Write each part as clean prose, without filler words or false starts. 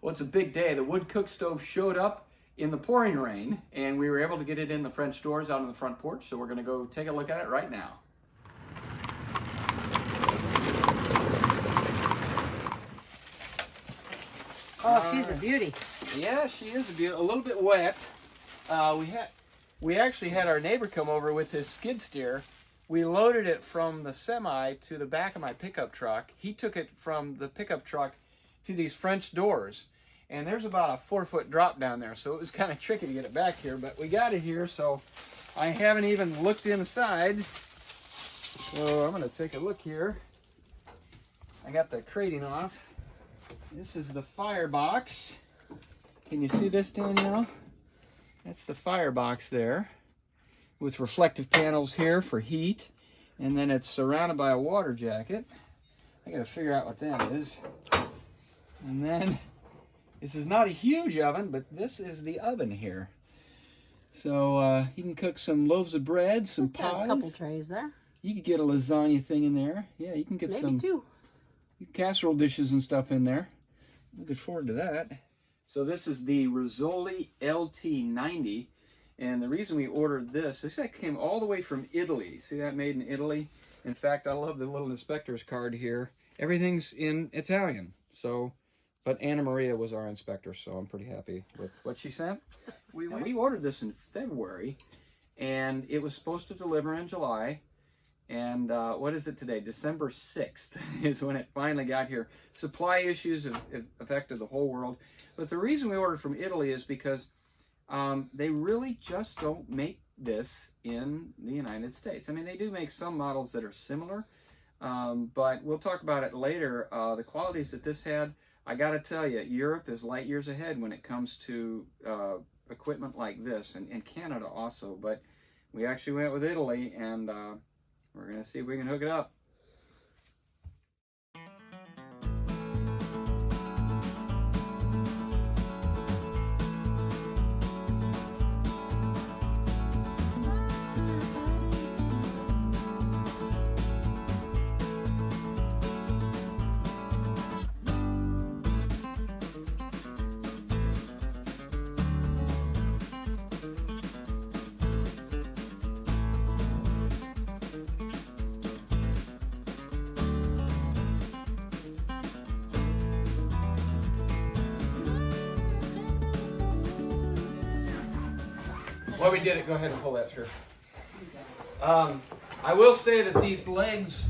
Well, it's a big day. The wood cook stove showed up in the pouring rain, and we were able to get it in the French doors out on the front porch, so we're going to go take a look at it right now. Oh, she's a beauty. Yeah, she is a beauty. A little bit wet. We actually had our neighbor come over with his skid steer. We loaded it from the semi to the back of my pickup truck. He took it from the pickup truck to these French doors. And there's about a 4-foot drop down there, so it was kind of tricky to get it back here, but we got it here, so I haven't even looked inside. So I'm gonna take a look here. I got the crating off. This is the firebox. Can you see this, Danielle? That's the firebox there, with reflective panels here for heat, and then it's surrounded by a water jacket. I gotta figure out what that is. And then, this is not a huge oven, but this is the oven here. So you can cook some loaves of bread, some pies. Got a couple trays there. You could get a lasagna thing in there. Yeah, you can get Maybe two casserole dishes and stuff in there. Looking forward to that. So this is the Rizzoli LT90, and the reason we ordered this came all the way from Italy. See that, made in Italy? In fact, I love the little inspector's card here. Everything's in Italian. So, but Anna Maria was our inspector, so I'm pretty happy with what she sent. We ordered this in February, and it was supposed to deliver in July. And what is it today? December 6th is when it finally got here. Supply issues have affected the whole world. But the reason we ordered from Italy is because they really just don't make this in the United States. I mean, they do make some models that are similar, but we'll talk about it later. The qualities that this had, I got to tell you, Europe is light years ahead when it comes to equipment like this, and Canada also. But we actually went with Italy, and we're going to see if we can hook it up. Well, we did it. Go ahead and pull that through. I will say that these legs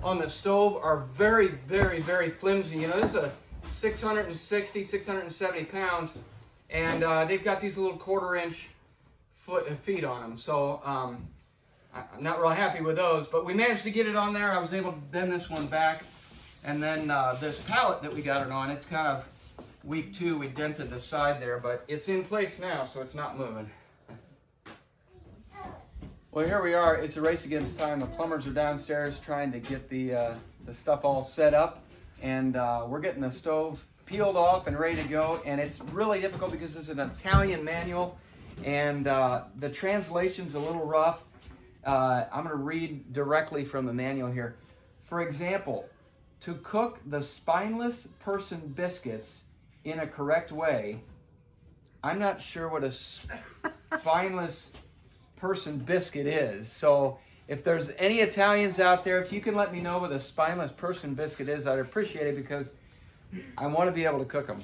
on the stove are very, very, very flimsy. You know, this is a 660, 670 pounds, and they've got these little 1/4-inch feet on them. So I'm not real happy with those, but we managed to get it on there. I was able to bend this one back, and then this pallet that we got it on, it's kind of weak too. We dented the side there, but it's in place now, so it's not moving. Well, here we are. It's a race against time. The plumbers are downstairs trying to get the stuff all set up, and we're getting the stove peeled off and ready to go. And it's really difficult because this is an Italian manual, and the translation's a little rough. I'm going to read directly from the manual here. For example, to cook the spineless person biscuits in a correct way. I'm not sure what a spineless person biscuit is. So if there's any Italians out there, if you can let me know what a spineless person biscuit is, I'd appreciate it, because I want to be able to cook them.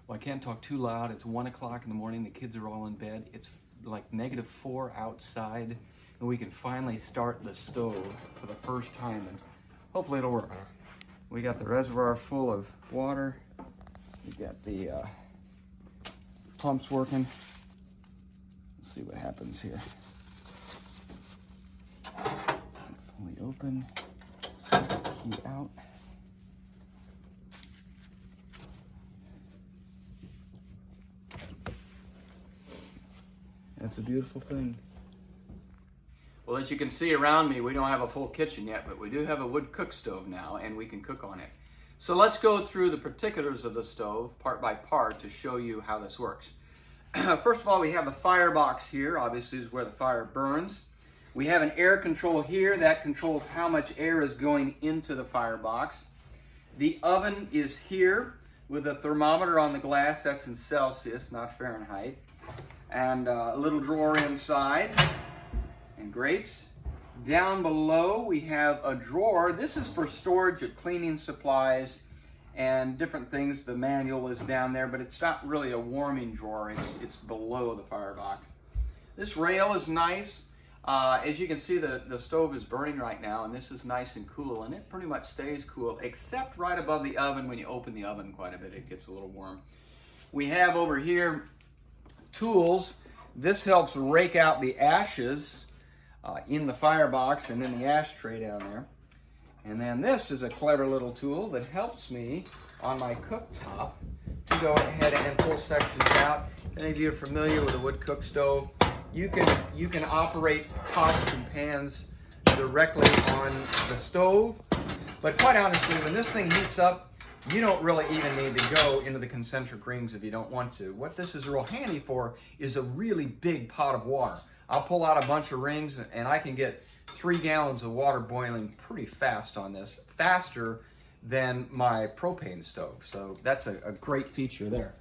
Well, I can't talk too loud. It's 1 o'clock in the morning. The kids are all in bed. It's like -4 outside, and we can finally start the stove for the first time, and hopefully it'll work. We got the reservoir full of water. We got the pumps working. Let's see what happens here. Fully open. Key out. That's a beautiful thing. Well, as you can see around me, we don't have a full kitchen yet, but we do have a wood cook stove now, and we can cook on it. So let's go through the particulars of the stove part by part to show you how this works. First of all, we have the firebox here. Obviously, is where the fire burns. We have an air control here that controls how much air is going into the firebox. The oven is here with a thermometer on the glass. That's in Celsius, not Fahrenheit. And a little drawer inside and grates. Down below we have a drawer. This is for storage of cleaning supplies and different things. The manual is down there, but it's not really a warming drawer. It's below the firebox. This rail is nice. As you can see, the stove is burning right now, and this is nice and cool, and it pretty much stays cool, except right above the oven. When you open the oven quite a bit, it gets a little warm. We have over here tools. This helps rake out the ashes in the firebox and in the ashtray down there. And then this is a clever little tool that helps me on my cooktop to go ahead and pull sections out. If any of you are familiar with a wood cook stove, you can operate pots and pans directly on the stove. But quite honestly, when this thing heats up, you don't really even need to go into the concentric rings if you don't want to. What this is real handy for is a really big pot of water. I'll pull out a bunch of rings and I can get 3 gallons of water boiling pretty fast on this, faster than my propane stove. So that's a great feature there.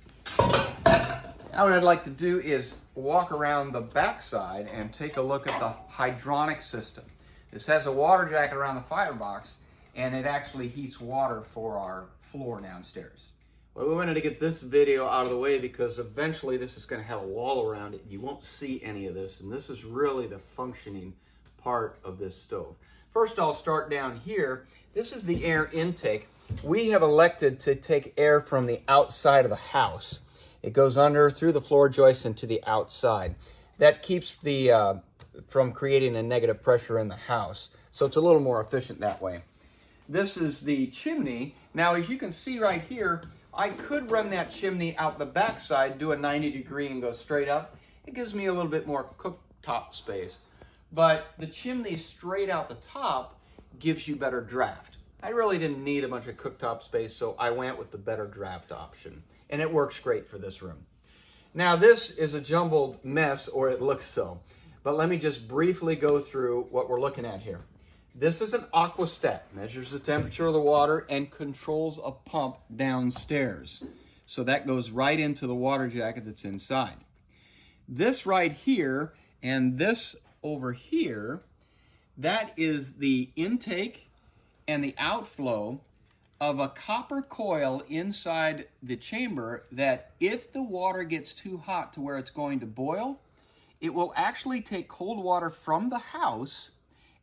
Now what I'd like to do is walk around the backside and take a look at the hydronic system. This has a water jacket around the firebox, and it actually heats water for our floor downstairs. Well, we wanted to get this video out of the way because eventually this is going to have a wall around it. You won't see any of this, and this is really the functioning part of this stove. First, I'll start down here. This is the air intake. We have elected to take air from the outside of the house. It goes under through the floor joist and to the outside. That keeps the from creating a negative pressure in the house. So it's a little more efficient that way. This is the chimney. Now, as you can see right here, I could run that chimney out the backside, do a 90-degree and go straight up. It gives me a little bit more cooktop space. But the chimney straight out the top gives you better draft. I really didn't need a bunch of cooktop space, so I went with the better draft option. And it works great for this room. Now this is a jumbled mess, or it looks so. But let me just briefly go through what we're looking at here. This is an aquastat, measures the temperature of the water and controls a pump downstairs. So that goes right into the water jacket that's inside. This right here and this over here, that is the intake and the outflow of a copper coil inside the chamber that if the water gets too hot to where it's going to boil, it will actually take cold water from the house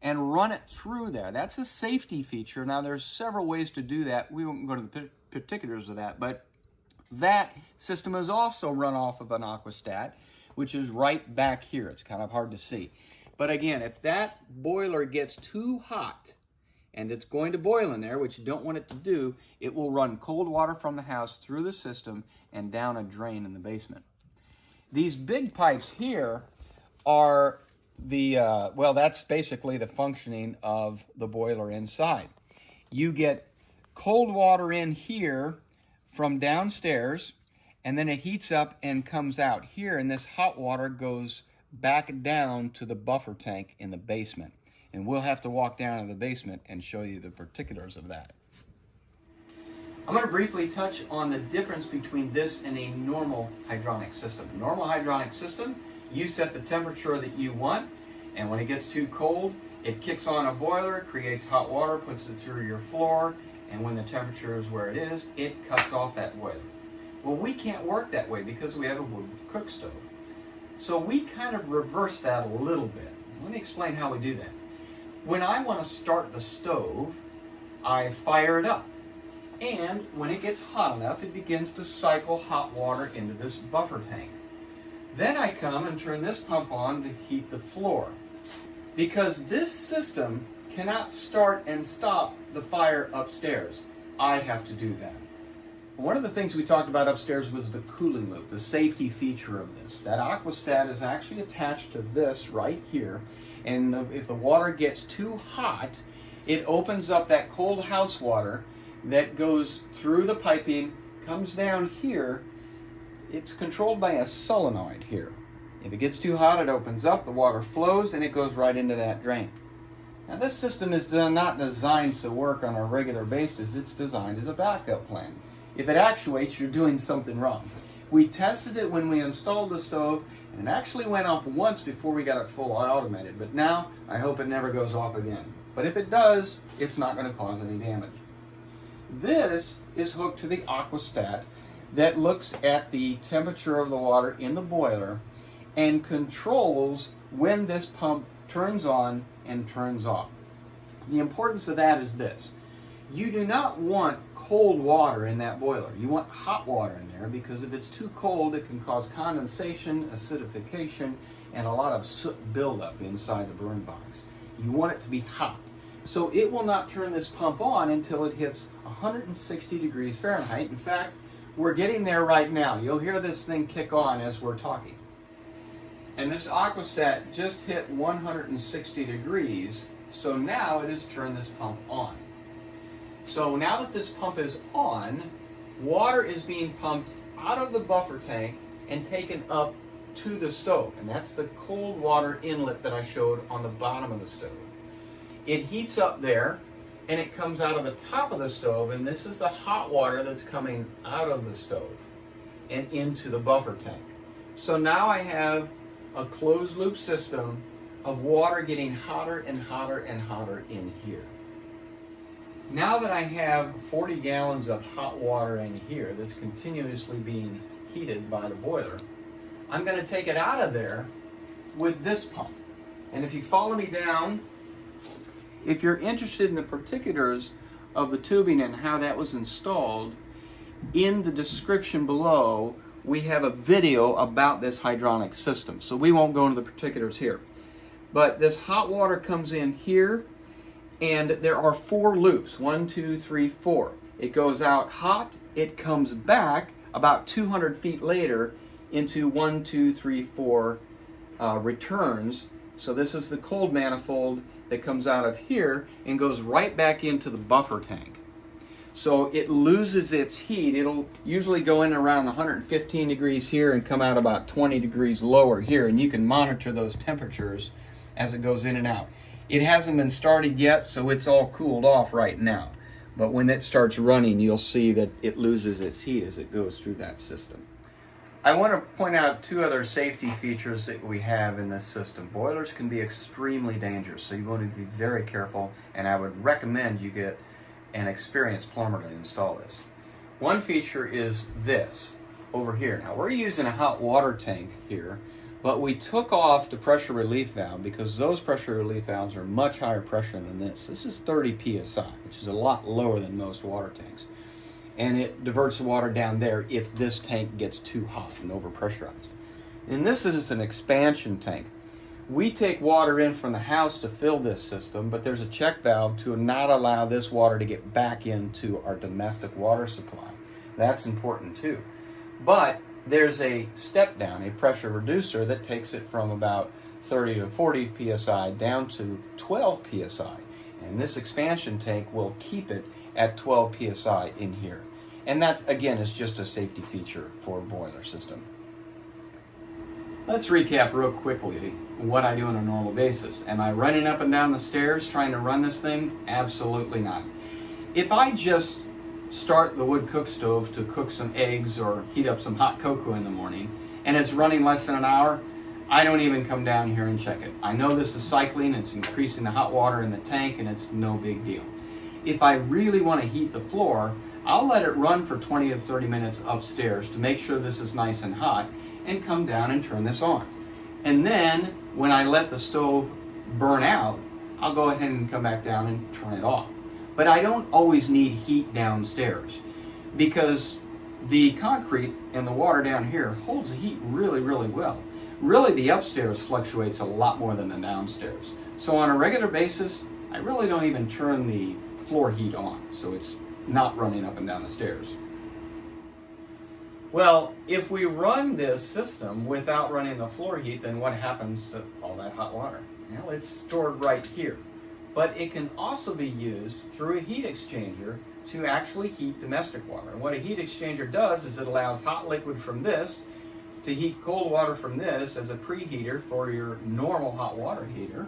and run it through there. That's a safety feature. Now there's several ways to do that. We won't go to the particulars of that, but that system is also run off of an aquastat, which is right back here. It's kind of hard to see. But again, if that boiler gets too hot, and it's going to boil in there, which you don't want it to do, it will run cold water from the house through the system and down a drain in the basement. These big pipes here are the, well, that's basically the functioning of the boiler inside. You get cold water in here from downstairs, and then it heats up and comes out here, and this hot water goes back down to the buffer tank in the basement. And we'll have to walk down to the basement and show you the particulars of that. I'm going to briefly touch on the difference between this and a normal hydronic system. A normal hydronic system, you set the temperature that you want, and when it gets too cold, it kicks on a boiler, creates hot water, puts it through your floor, and when the temperature is where it is, it cuts off that boiler. Well, we can't work that way because we have a wood cook stove. So we kind of reverse that a little bit. Let me explain how we do that. When I want to start the stove, I fire it up. And when it gets hot enough, it begins to cycle hot water into this buffer tank. Then I come and turn this pump on to heat the floor. Because this system cannot start and stop the fire upstairs. I have to do that. One of the things we talked about upstairs was the cooling loop, the safety feature of this. That aquastat is actually attached to this right here. And if the water gets too hot, it opens up that cold house water that goes through the piping, comes down here. It's controlled by a solenoid here. If it gets too hot, it opens up, the water flows, and it goes right into that drain. Now this system is not designed to work on a regular basis. It's designed as a backup plan. If it actuates, you're doing something wrong. We tested it when we installed the stove, and it actually went off once before we got it full automated, but now I hope it never goes off again. But if it does, it's not going to cause any damage. This is hooked to the aquastat that looks at the temperature of the water in the boiler and controls when this pump turns on and turns off. The importance of that is this. You do not want cold water in that boiler. You want hot water in there, because if it's too cold, it can cause condensation, acidification, and a lot of soot buildup inside the burn box. You want it to be hot. So it will not turn this pump on until it hits 160 degrees Fahrenheit. In fact, we're getting there right now. You'll hear this thing kick on as we're talking. And this aquastat just hit 160 degrees, so now it has turned this pump on. So now that this pump is on, water is being pumped out of the buffer tank and taken up to the stove. And that's the cold water inlet that I showed on the bottom of the stove. It heats up there and it comes out of the top of the stove, and this is the hot water that's coming out of the stove and into the buffer tank. So now I have a closed loop system of water getting hotter and hotter and hotter in here. Now that I have 40 gallons of hot water in here that's continuously being heated by the boiler, I'm going to take it out of there with this pump. And if you follow me down, if you're interested in the particulars of the tubing and how that was installed, in the description below we have a video about this hydronic system. So we won't go into the particulars here. But this hot water comes in here, and there are 4 loops, 1, 2, 3, 4. It goes out hot, it comes back about 200 feet later into 1, 2, 3, 4 returns. So this is the cold manifold that comes out of here and goes right back into the buffer tank. So it loses its heat. It'll usually go in around 115 degrees here and come out about 20 degrees lower here, and you can monitor those temperatures as it goes in and out. It hasn't been started yet, so it's all cooled off right now. But when it starts running, you'll see that it loses its heat as it goes through that system. I want to point out 2 other safety features that we have in this system. Boilers can be extremely dangerous, so you want to be very careful, and I would recommend you get an experienced plumber to install this. One feature is this over here. Now we're using a hot water tank here, but we took off the pressure relief valve because those pressure relief valves are much higher pressure than this. This is 30 psi, which is a lot lower than most water tanks. And it diverts the water down there if this tank gets too hot and overpressurized. And this is an expansion tank. We take water in from the house to fill this system, but there's a check valve to not allow this water to get back into our domestic water supply. That's important too. But there's a step down, a pressure reducer that takes it from about 30 to 40 psi down to 12 psi. And this expansion tank will keep it at 12 psi in here. And that, again, is just a safety feature for a boiler system. Let's recap real quickly what I do on a normal basis. Am I running up and down the stairs trying to run this thing? Absolutely not. If I just start the wood cook stove to cook some eggs or heat up some hot cocoa in the morning, and it's running less than an hour, I don't even come down here and check it. I know this is cycling, it's increasing the hot water in the tank, and it's no big deal. If I really want to heat the floor, I'll let it run for 20 to 30 minutes upstairs to make sure this is nice and hot, and come down and turn this on. And then when I let the stove burn out, I'll go ahead and come back down and turn it off. But I don't always need heat downstairs because the concrete and the water down here holds the heat really, really well. Really, the upstairs fluctuates a lot more than the downstairs. So on a regular basis, I really don't even turn the floor heat on, so it's not running up and down the stairs. Well, if we run this system without running the floor heat, then what happens to all that hot water? Well, it's stored right here. But it can also be used through a heat exchanger to actually heat domestic water. And what a heat exchanger does is it allows hot liquid from this to heat cold water from this as a preheater for your normal hot water heater.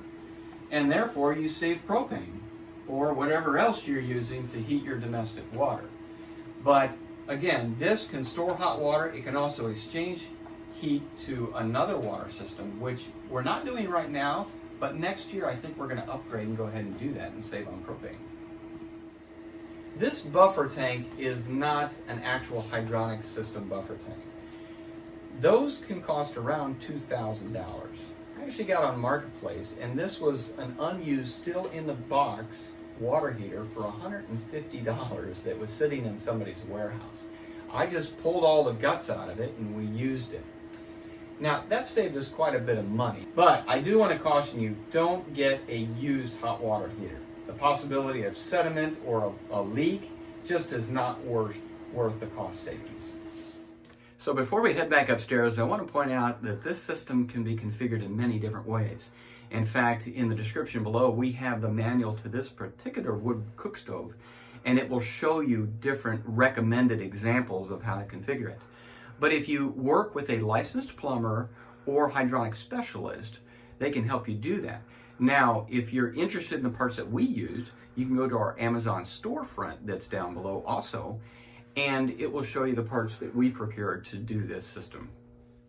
and therefore you save propane or whatever else you're using to heat your domestic water. But again, this can store hot water. It can also exchange heat to another water system, which we're not doing right now, but next year I think we're going to upgrade and go ahead and do that and save on propane. This buffer tank is not an actual hydronic system buffer tank. Those can cost around $2,000. I actually got on Marketplace, and this was an unused, still in the box water heater for $150 that was sitting in somebody's warehouse. I just pulled all the guts out of it and we used it. Now, that saved us quite a bit of money, but I do want to caution you, don't get a used hot water heater. The possibility of sediment or a leak just is not worth the cost savings. So before we head back upstairs, I want to point out that this system can be configured in many different ways. In fact, in the description below, we have the manual to this particular wood cook stove, and it will show you different recommended examples of how to configure it. But if you work with a licensed plumber or hydronic specialist, they can help you do that. Now, if you're interested in the parts that we used, you can go to our Amazon storefront that's down below also, and it will show you the parts that we procured to do this system.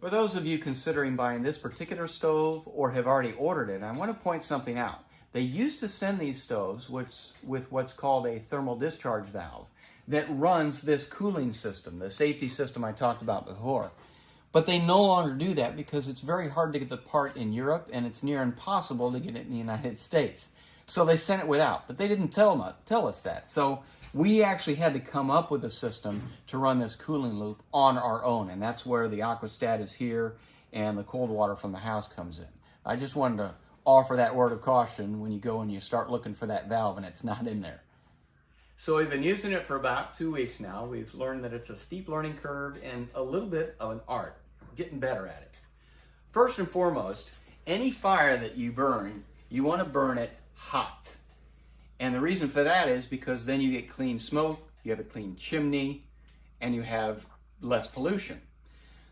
For those of you considering buying this particular stove or have already ordered it, I want to point something out. They used to send these stoves with what's called a thermal discharge valve that runs this cooling system, the safety system I talked about before. But they no longer do that because it's very hard to get the part in Europe and it's near impossible to get it in the United States. So they sent it without, but they didn't tell us that. So we actually had to come up with a system to run this cooling loop on our own, and that's where the aquastat is here and the cold water from the house comes in. I just wanted to offer that word of caution when you go and you start looking for that valve and it's not in there. So we've been using it for about 2 weeks now. We've learned that it's a steep learning curve and a little bit of an art. We're getting better at it. First and foremost, any fire that you burn, you want to burn it hot. And the reason for that is because then you get clean smoke, you have a clean chimney, and you have less pollution.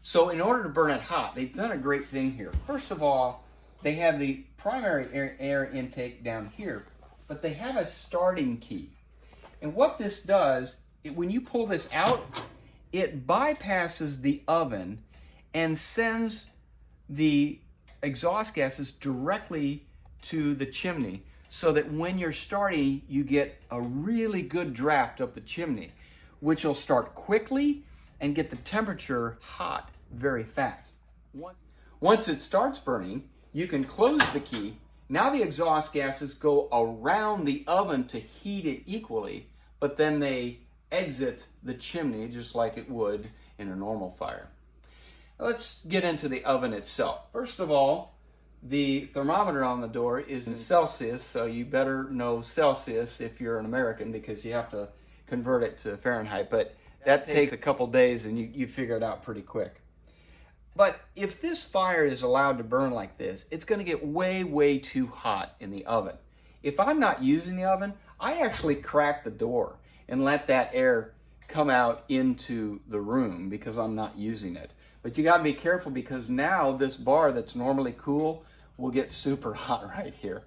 So in order to burn it hot, they've done a great thing here. First of all, they have the primary air intake down here, but they have a starting key. And what this does, when you pull this out, it bypasses the oven and sends the exhaust gases directly to the chimney so that when you're starting, you get a really good draft up the chimney, which will start quickly and get the temperature hot very fast. Once it starts burning, you can close the key. Now the exhaust gases go around the oven to heat it equally, but then they exit the chimney just like it would in a normal fire. Let's get into the oven itself. First of all, the thermometer on the door is in Celsius, so you better know Celsius if you're an American because you have to convert it to Fahrenheit, but that takes a couple days and you figure it out pretty quick. But if this fire is allowed to burn like this, it's going to get way, way too hot in the oven. If I'm not using the oven, I actually crack the door and let that air come out into the room because I'm not using it. But you got to be careful because now this bar that's normally cool will get super hot right here.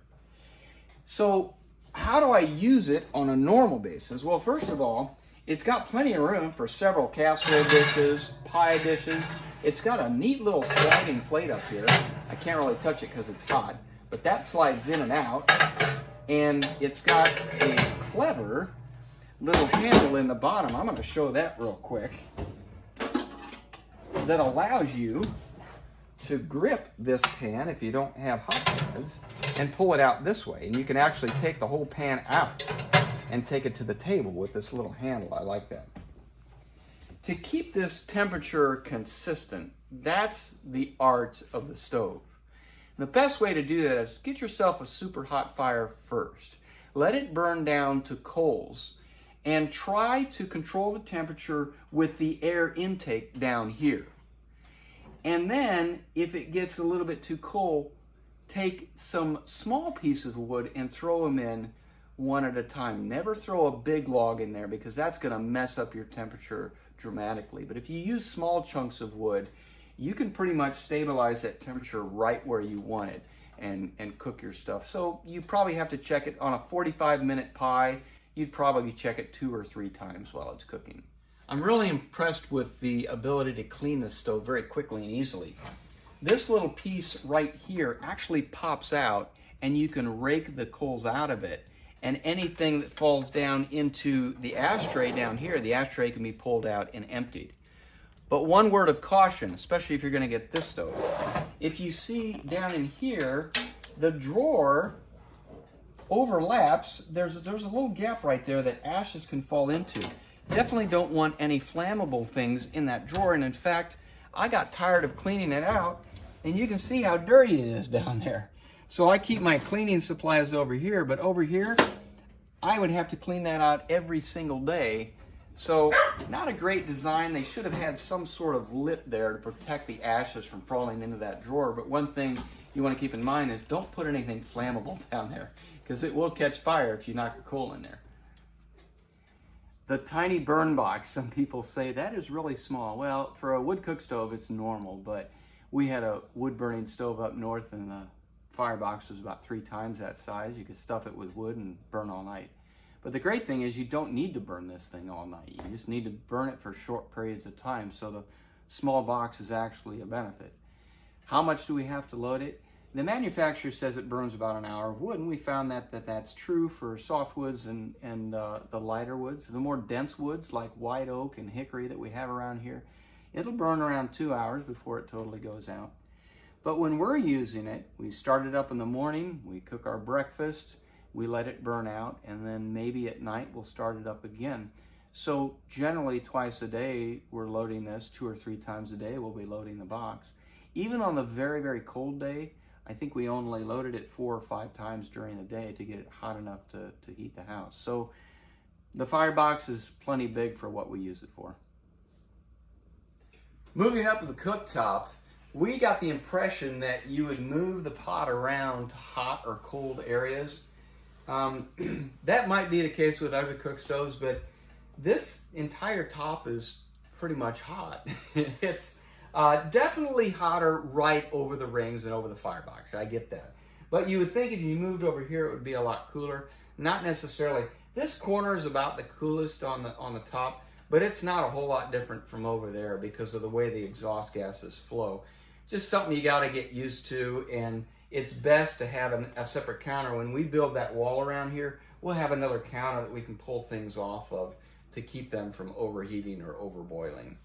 So how do I use it on a normal basis? Well, first of all, it's got plenty of room for several casserole dishes, pie dishes. It's got a neat little sliding plate up here. I can't really touch it because it's hot, but that slides in and out. And it's got a clever little handle in the bottom. I'm going to show that real quick. That allows you to grip this pan if you don't have hot pads and pull it out this way. And you can actually take the whole pan out and take it to the table with this little handle. I like that. To keep this temperature consistent, that's the art of the stove. And the best way to do that is get yourself a super hot fire first. Let it burn down to coals and try to control the temperature with the air intake down here. And then, if it gets a little bit too cold, take some small pieces of wood and throw them in one at a time. Never throw a big log in there because that's going to mess up your temperature dramatically. But if you use small chunks of wood, you can pretty much stabilize that temperature right where you want it. and cook your stuff. So you probably have to check it on a 45-minute pie. You'd probably check it 2 or 3 times while it's cooking. I'm really impressed with the ability to clean this stove very quickly and easily. This little piece right here actually pops out, and you can rake the coals out of it. And anything that falls down into the ashtray down here, the ashtray can be pulled out and emptied. But one word of caution, especially if you're going to get this stove. If you see down in here, the drawer overlaps. There's a little gap right there that ashes can fall into. Definitely don't want any flammable things in that drawer. And in fact, I got tired of cleaning it out, and you can see how dirty it is down there. So I keep my cleaning supplies over here, but over here, I would have to clean that out every single day. So not a great design. They should have had some sort of lip there to protect the ashes from falling into that drawer. But one thing you want to keep in mind is don't put anything flammable down there, because it will catch fire if you knock a coal in there. The tiny burn box, some people say that is really small. Well, for a wood cook stove, it's normal, but we had a wood burning stove up north, and the firebox was about 3 times that size. You could stuff it with wood and burn all night. But the great thing is you don't need to burn this thing all night. You just need to burn it for short periods of time, so the small box is actually a benefit. How much do we have to load it? The manufacturer says it burns about an hour of wood, and we found that's true for softwoods and the lighter woods. The more dense woods like white oak and hickory that we have around here, it'll burn around 2 hours before it totally goes out. But when we're using it, we start it up in the morning, we cook our breakfast, we let it burn out, and then maybe at night we'll start it up again. So generally twice a day we're loading this, 2 or 3 times a day we'll be loading the box. Even on the very, very cold day, I think we only loaded it 4 or 5 times during the day to get it hot enough to heat the house. So the firebox is plenty big for what we use it for. Moving up to the cooktop, we got the impression that you would move the pot around to hot or cold areas. That might be the case with other cook stoves, but this entire top is pretty much hot. It's definitely hotter right over the rings and over the firebox. I get that. But you would think if you moved over here, it would be a lot cooler. Not necessarily. This corner is about the coolest on the top, but it's not a whole lot different from over there because of the way the exhaust gases flow. Just something you got to get used to, and it's best to have a separate counter. When we build that wall around here, we'll have another counter that we can pull things off of to keep them from overheating or overboiling.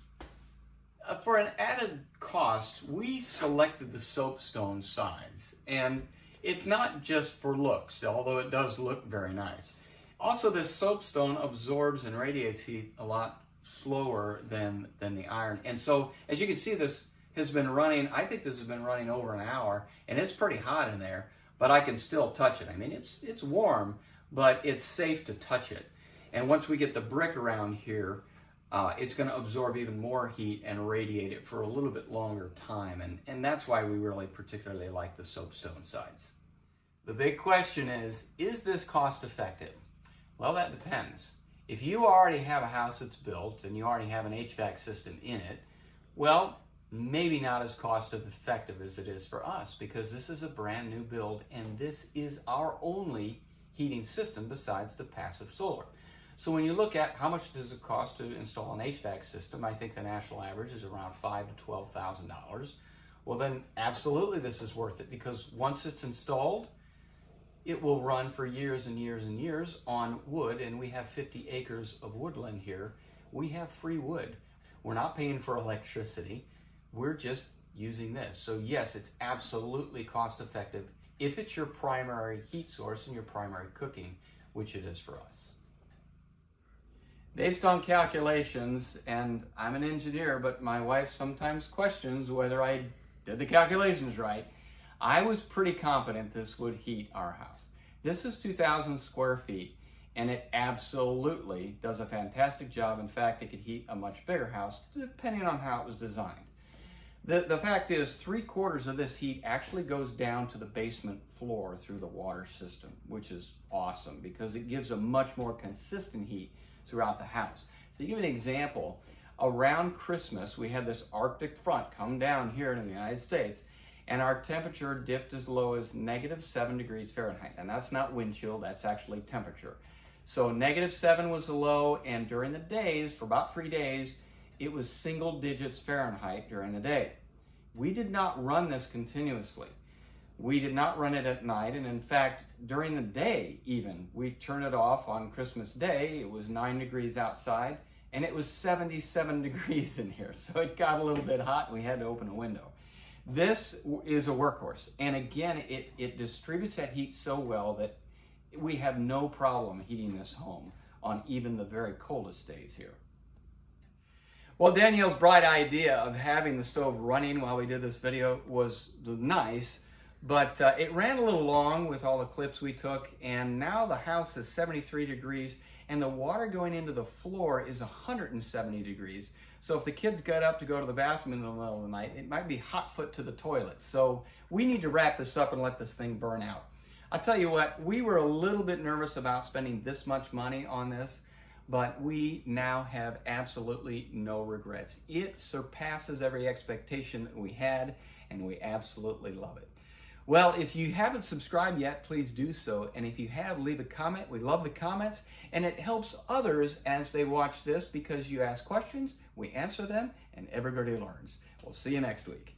For an added cost, we selected the soapstone sides, and it's not just for looks, although it does look very nice. Also, this soapstone absorbs and radiates heat a lot slower than the iron, and so as you can see, this has been running, I think this has been running over an hour, and it's pretty hot in there, but I can still touch it. I mean, it's warm, but it's safe to touch it. And once we get the brick around here, it's going to absorb even more heat and radiate it for a little bit longer time, and that's why we really particularly like the soapstone sides. The big question is this cost effective? Well, that depends. If you already have a house that's built and you already have an HVAC system in it, well, maybe not as cost effective as it is for us, because this is a brand new build and this is our only heating system besides the passive solar. So when you look at how much does it cost to install an HVAC system, I think the national average is around $5,000 to $12,000. Well, then absolutely this is worth it, because once it's installed, it will run for years and years and years on wood, and we have 50 acres of woodland here. We have free wood. We're not paying for electricity. We're just using this. So yes, it's absolutely cost effective if it's your primary heat source and your primary cooking, which it is for us. Based on calculations, and I'm an engineer, but my wife sometimes questions whether I did the calculations right, I was pretty confident this would heat our house. This is 2,000 square feet, and it absolutely does a fantastic job. In fact, it could heat a much bigger house, depending on how it was designed. The fact is, 3/4 of this heat actually goes down to the basement floor through the water system, which is awesome because it gives a much more consistent heat throughout the house. To give you an example, around Christmas, we had this Arctic front come down here in the United States, and our temperature dipped as low as -7 degrees Fahrenheit. And that's not wind chill, that's actually temperature. So -7 was the low, and during the days, for about 3 days, it was single digits Fahrenheit during the day. We did not run this continuously. We did not run it at night, and in fact, during the day even, we turned it off on Christmas Day. It was 9 degrees outside, and it was 77 degrees in here. So it got a little bit hot, and we had to open a window. This is a workhorse, and again, it distributes that heat so well that we have no problem heating this home on even the very coldest days here. Well, Danielle's bright idea of having the stove running while we did this video was nice, but it ran a little long with all the clips we took, and now the house is 73 degrees, and the water going into the floor is 170 degrees. So if the kids got up to go to the bathroom in the middle of the night, it might be hot foot to the toilet. So we need to wrap this up and let this thing burn out. I'll tell you what, we were a little bit nervous about spending this much money on this, but we now have absolutely no regrets. It surpasses every expectation that we had, and we absolutely love it. Well, if you haven't subscribed yet, please do so. And if you have, leave a comment. We love the comments, and it helps others as they watch this because you ask questions, we answer them, and everybody learns. We'll see you next week.